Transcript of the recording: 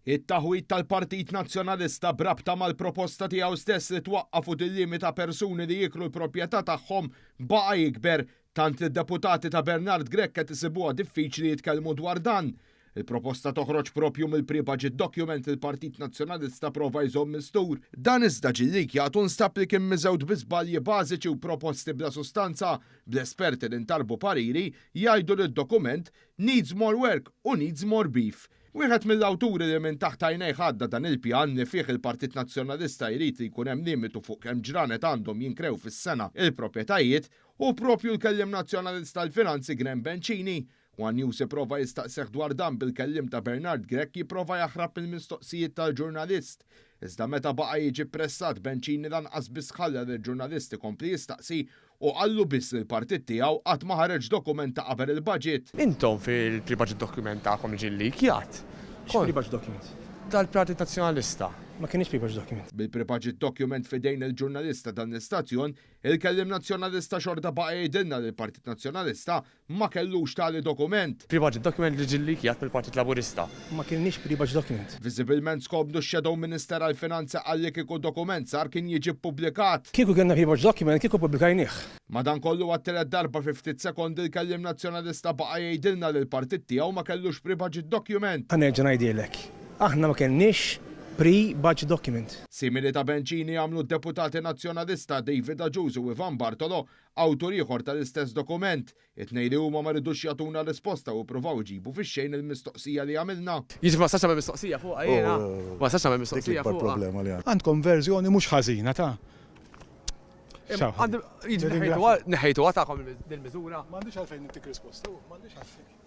It-taħwit tal-Partit Nazzjonalista brabta mal-proposta tiegħu stess li twaqqafu il-limita persuni li jikru l-proprjetà tagħhom baqa' jikber tant li d-deputati ta' Bernard Grek qed isibuha diffiċli jitkellmu dwar dan. Il-proposta toħroġ propju mill-pre-budget document il-Partit Nazzjonalista prova jżomm mistur. Dan iżda ġillik jagħtu nstab li kien miżewd bi żbalji bażiċi u proposti bla sustanza bl-esperti li ntalbu pariri jgħidu li d-dokument needs more work u needs more beef. Wieħed mill-awturi li minn taħt għajnejh ħadda dan il-pjan li fih il-Partit Nazzjonalista jrid li jkun hemm limitu fuq kemm ġranet għandhom jinkrew fis-sena il-proprjetajiet u propju l-kellim Nazzjonalista l-Finanzi Graham Bencini. One News jipprova jistaqseħ dwar dan bil-kellim ta' Bernard Grek jipprova jaħrab il-mistoqsijiet tal-ġurnalist. Iżda meta baqa' jiġi pressat Bencini lanqas biss ħalla lill-ġurnalisti kompli jistaqsi u qallu biss il-partit tiegħu qatt ma ħareġ dokument ta' qabel il-baġit. Intom fil-pre-budget dokument tagħkom ġillik jgħid. Pre-budget document? Tal-Partit Nazzjonalista. Ma kienx pre-budget document. Bil-pre-budget document fidejn il-ġurnalista dan l-istazzjon, il-kellim Nazzjonalista xorta baqa' jgħidilna li l-Partit Nazzjonalista ma kellux tali dokument. Pre-budget document li ġillik jgħid mill-Partit Laburista. Ma kienx pre-budget document. Visibilment skobdu x-Shadow Minister għall-Finanza għalli kieku dokument sar kien jiġi ppubblikat. Kieku kellna pre-budget document, kieku pubblikajnieh. Madankollu għat-telet darba fi ftit sekondi il-kellim Nazzjonalista baqa' jgħidilna li l-partit tiegħu ma kellux pre-budget document. Ħanerġa' ngħidilek. Aħna ma kellniex pre-budget document. Simili ta' Bencini għamlu d-deputati Nazzjonalista David Aġużu u Ivan Bartolo, awtur ieħor tal-istess dokument. It-tnejn li huma ma ridux jagħtuna risposta u ppruvaw iġibu fix-xejn il-mistoqsija li għamilna. Jiġi ma sax nagħmel mistoqsija fuq jiena. Ma sax nagħmel mistoqsija fuq. Għandkom verżjoni mhux ħażina ta' Neħejtu tagħkom il-miżura. M'għandix għalfejn nintik risposta, m'għandix għalfejn.